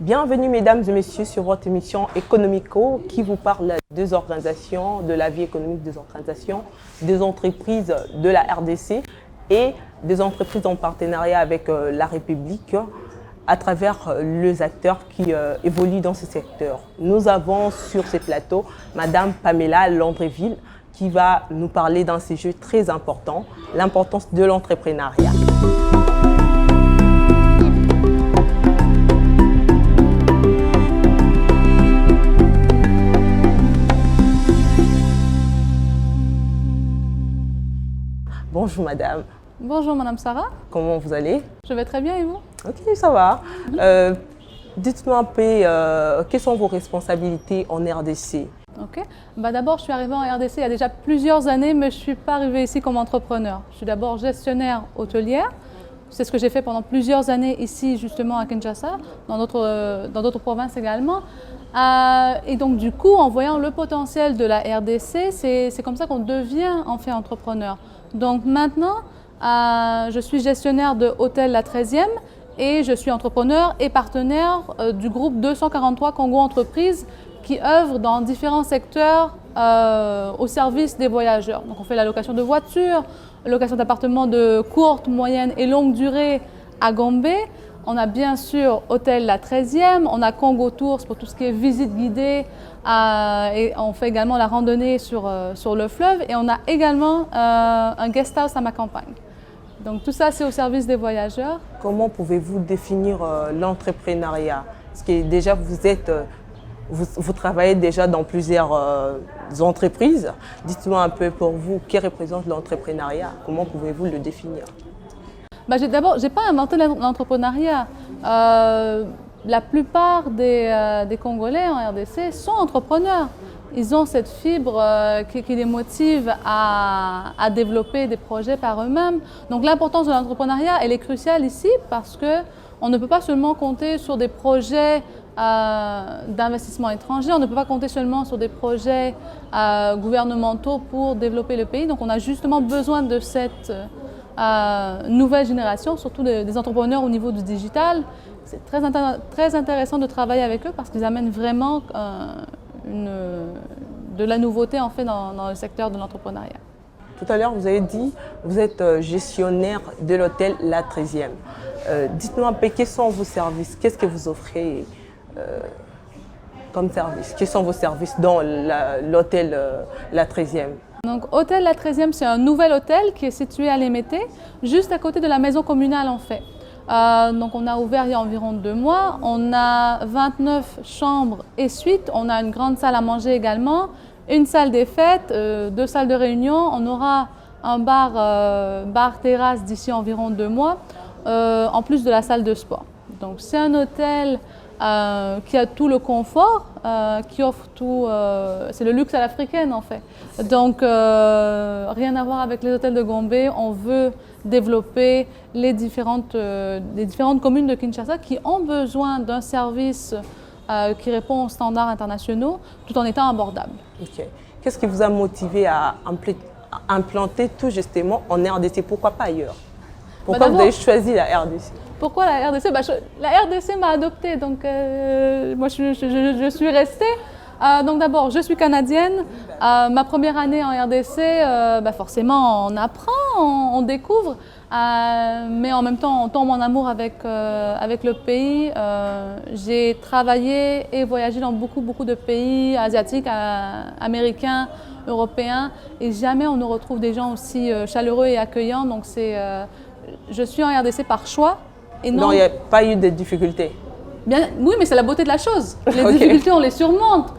Bienvenue mesdames et messieurs sur votre émission Economico qui vous parle des organisations, de la vie économique des organisations, des entreprises de la RDC et des entreprises en partenariat avec la République à travers les acteurs qui évoluent dans ce secteur. Nous avons sur ce plateau Madame Pamela Landreville qui va nous parler d'un sujet très important, l'importance de l'entrepreneuriat. Bonjour madame. Bonjour madame Sarah. Comment vous allez? Je vais très bien et vous? Ok, ça va. Dites-moi un peu, quelles sont vos responsabilités en RDC? Ok. D'abord, je suis arrivée en RDC il y a déjà plusieurs années, mais je ne suis pas arrivée ici comme entrepreneur. Je suis d'abord gestionnaire hôtelière. C'est ce que j'ai fait pendant plusieurs années ici, justement à Kinshasa, dans d'autres provinces également. Et donc, du coup, en voyant le potentiel de la RDC, c'est comme ça qu'on devient en fait entrepreneur. Donc maintenant, je suis gestionnaire de Hôtel La 13e et je suis entrepreneur et partenaire du groupe 243 Congo Entreprises qui œuvre dans différents secteurs au service des voyageurs. Donc on fait la location de voitures, location d'appartements de courte, moyenne et longue durée à Gombe. On a bien sûr Hôtel La 13e, on a Congo Tours pour tout ce qui est visite guidée et on fait également la randonnée sur le fleuve et on a également un guest house à ma campagne. Donc tout ça c'est au service des voyageurs. Comment pouvez-vous définir l'entrepreneuriat? Parce que déjà vous travaillez déjà dans plusieurs entreprises. Dites-moi un peu pour vous, qui représente l'entrepreneuriat? Comment pouvez-vous le définir? D'abord, je n'ai pas inventé l'entrepreneuriat. La plupart des Congolais en RDC sont entrepreneurs. Ils ont cette fibre qui les motive à développer des projets par eux-mêmes. Donc l'importance de l'entrepreneuriat, elle est cruciale ici parce qu'on ne peut pas seulement compter sur des projets d'investissement étranger, on ne peut pas compter seulement sur des projets gouvernementaux pour développer le pays. Donc on a justement besoin de cette nouvelle génération, surtout des entrepreneurs au niveau du digital. C'est très intéressant de travailler avec eux parce qu'ils amènent vraiment de la nouveauté en fait dans le secteur de l'entrepreneuriat. Tout à l'heure, vous avez dit que vous êtes gestionnaire de l'hôtel La 13e. Dites-nous un peu, quels sont vos services? Qu'est-ce que vous offrez comme service? Quels sont vos services dans l'hôtel La 13e? Donc, Hôtel La 13e, c'est un nouvel hôtel qui est situé à Lémété, juste à côté de la maison communale en fait. Donc, on a ouvert il y a environ 2 mois. On a 29 chambres et suites. On a une grande salle à manger également, une salle des fêtes, 2 salles de réunion. On aura un bar-terrasse d'ici environ 2 mois, en plus de la salle de sport. Donc, c'est un hôtel qui a tout le confort, qui offre tout, c'est le luxe à l'africaine en fait. Donc rien à voir avec les hôtels de Gombe, on veut développer les différentes communes de Kinshasa qui ont besoin d'un service qui répond aux standards internationaux tout en étant abordable. Okay. Qu'est-ce qui vous a motivé à implanter tout justement en RDC? Pourquoi pas ailleurs? Pourquoi vous avez choisi la RDC? Pourquoi la RDC? La RDC m'a adoptée, donc moi je suis restée. Donc d'abord, je suis canadienne. Ma première année en RDC, forcément on apprend, on découvre, mais en même temps on tombe en amour avec le pays. J'ai travaillé et voyagé dans beaucoup de pays asiatiques, américains, européens, et jamais on ne retrouve des gens aussi chaleureux et accueillants. Donc je suis en RDC par choix. Et non, il n'y a pas eu de difficultés. Bien, oui, mais c'est la beauté de la chose. Les difficultés, on les surmonte.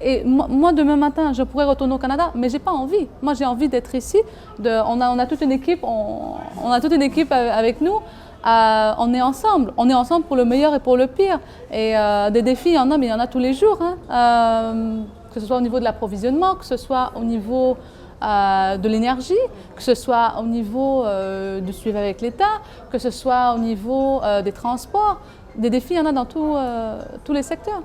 Et moi, demain matin, je pourrais retourner au Canada, mais j'ai pas envie. Moi, j'ai envie d'être ici. On a toute une équipe. On a toute une équipe avec nous. On est ensemble. On est ensemble pour le meilleur et pour le pire. Et des défis, il y en a, mais il y en a tous les jours. Que ce soit au niveau de l'approvisionnement, que ce soit au niveau de l'énergie, que ce soit au niveau du suivi avec l'État, que ce soit au niveau des transports. Des défis, il y en a dans tous les secteurs.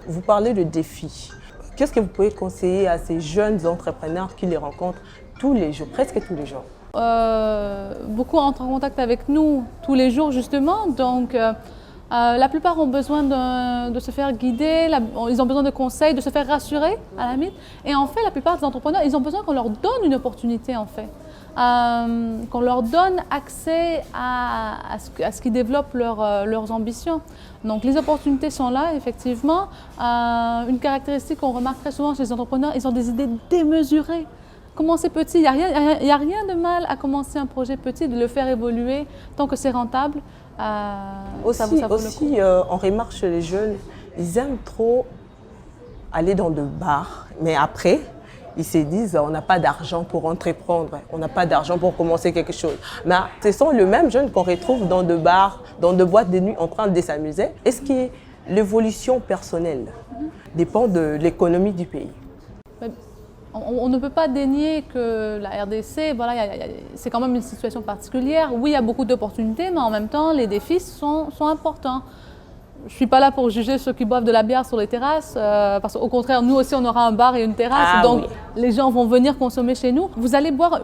Vous parlez de défis. Qu'est-ce que vous pouvez conseiller à ces jeunes entrepreneurs qui les rencontrent tous les jours, presque tous les jours? Beaucoup entrent en contact avec nous tous les jours justement. Donc La plupart ont besoin de se faire guider, ils ont besoin de conseils, de se faire rassurer à la limite. Et en fait, la plupart des entrepreneurs, ils ont besoin qu'on leur donne une opportunité en fait. Qu'on leur donne accès à ce qui développe leurs ambitions. Donc les opportunités sont là, effectivement. Une caractéristique qu'on remarque très souvent chez les entrepreneurs, ils ont des idées démesurées. Commencer petit, il n'y a rien de mal à commencer un projet petit, de le faire évoluer tant que c'est rentable. Aussi, on remarque chez les jeunes, ils aiment trop aller dans le bar, mais après, ils se disent on n'a pas d'argent pour entreprendre, on n'a pas d'argent pour commencer quelque chose. Mais ce sont les mêmes jeunes qu'on retrouve dans des bars, dans des boîtes de nuit en train de s'amuser. Est-ce que l'évolution personnelle dépend de l'économie du pays? On ne peut pas dénier que la RDC, voilà, c'est quand même une situation particulière. Oui, il y a beaucoup d'opportunités, mais en même temps, les défis sont importants. Je ne suis pas là pour juger ceux qui boivent de la bière sur les terrasses, parce qu'au contraire, nous aussi, on aura un bar et une terrasse, donc oui, les gens vont venir consommer chez nous. Vous allez boire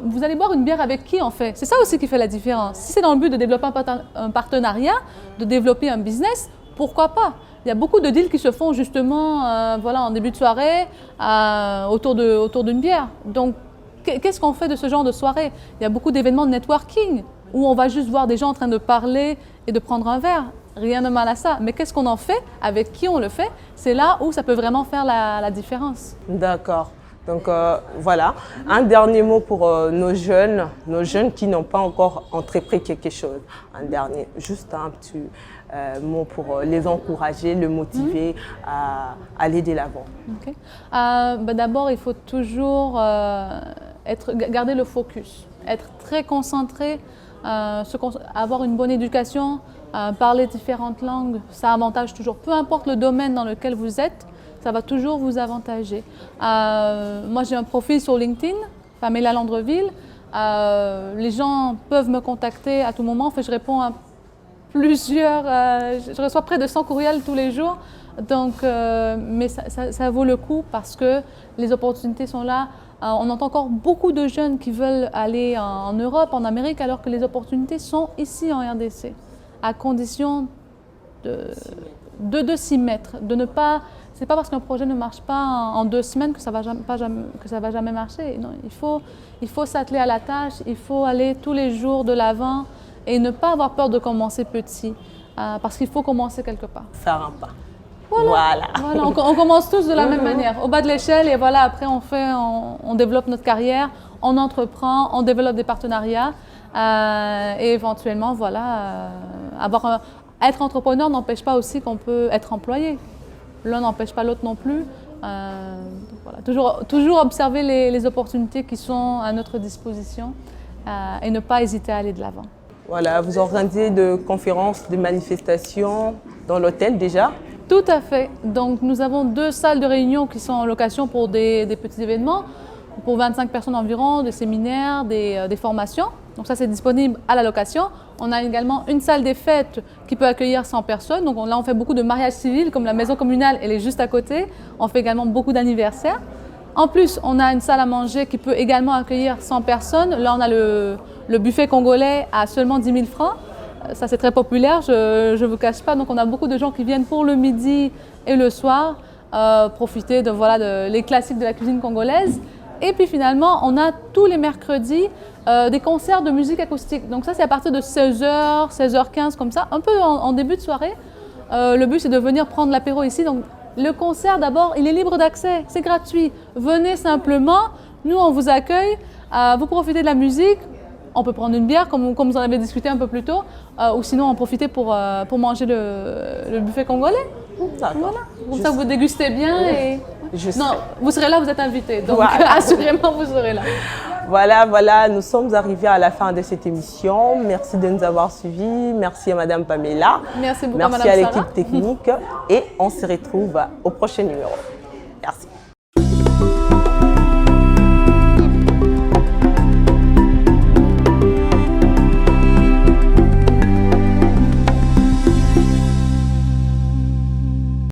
une bière avec qui, en fait? C'est ça aussi qui fait la différence. Si c'est dans le but de développer un partenariat, de développer un business, pourquoi pas? Il y a beaucoup de deals qui se font justement voilà, en début de soirée autour d'une bière. Donc, qu'est-ce qu'on fait de ce genre de soirée? Il y a beaucoup d'événements de networking où on va juste voir des gens en train de parler et de prendre un verre. Rien de mal à ça. Mais qu'est-ce qu'on en fait? Avec qui on le fait? C'est là où ça peut vraiment faire la différence. D'accord. Donc voilà, un dernier mot pour nos jeunes qui n'ont pas encore entrepris quelque chose. Un dernier, juste un petit mot pour les encourager, les motiver à aller de l'avant. Okay. D'abord, il faut toujours garder le focus, être très concentré, avoir une bonne éducation, parler différentes langues, ça avantage toujours. Peu importe le domaine dans lequel vous êtes, ça va toujours vous avantager. Moi, j'ai un profil sur LinkedIn, Pamela Landreville. Les gens peuvent me contacter à tout moment. En fait, je réponds à plusieurs... je reçois près de 100 courriels tous les jours. Donc, mais ça vaut le coup parce que les opportunités sont là. On entend encore beaucoup de jeunes qui veulent aller en Europe, en Amérique, alors que les opportunités sont ici en RDC, à condition de s'y mettre, de ne pas... C'est pas parce qu'un projet ne marche pas en 2 semaines que ça va jamais marcher. Non, il faut s'atteler à la tâche, il faut aller tous les jours de l'avant et ne pas avoir peur de commencer petit, parce qu'il faut commencer quelque part. Faire un pas. Voilà. On commence tous de la même manière, au bas de l'échelle, et voilà, après on développe notre carrière, on entreprend, on développe des partenariats et éventuellement, voilà, être entrepreneur n'empêche pas aussi qu'on peut être employé. L'un n'empêche pas l'autre non plus. Voilà. Toujours observer les opportunités qui sont à notre disposition et ne pas hésiter à aller de l'avant. Voilà, vous organisez des conférences, des manifestations dans l'hôtel déjà? Tout à fait. Donc nous avons 2 salles de réunion qui sont en location pour des petits événements, pour 25 personnes environ, des séminaires, des formations. Donc ça, c'est disponible à la location. On a également une salle des fêtes qui peut accueillir 100 personnes. Donc là, on fait beaucoup de mariages civils, comme la maison communale, elle est juste à côté. On fait également beaucoup d'anniversaires. En plus, on a une salle à manger qui peut également accueillir 100 personnes. Là, on a le buffet congolais à seulement 10 000 francs. Ça, c'est très populaire, je ne vous cache pas. Donc on a beaucoup de gens qui viennent pour le midi et le soir, profiter de les classiques de la cuisine congolaise. Et puis finalement, on a tous les mercredis des concerts de musique acoustique. Donc ça, c'est à partir de 16h, 16h15 comme ça, un peu en début de soirée. Le but, c'est de venir prendre l'apéro ici. Donc le concert, d'abord, il est libre d'accès, c'est gratuit. Venez simplement, nous, on vous accueille, vous profitez de la musique. On peut prendre une bière, comme vous en avez discuté un peu plus tôt, ou sinon en profiter pour manger le buffet congolais. Voilà. Comme ça, vous dégustez bien et... Non, vous serez là, vous êtes invité, donc voilà. Assurément, vous serez là. Voilà, nous sommes arrivés à la fin de cette émission. Merci de nous avoir suivis. Merci à Madame Pamela. Merci beaucoup, Merci Madame à l'équipe technique et on se retrouve au prochain numéro. Merci.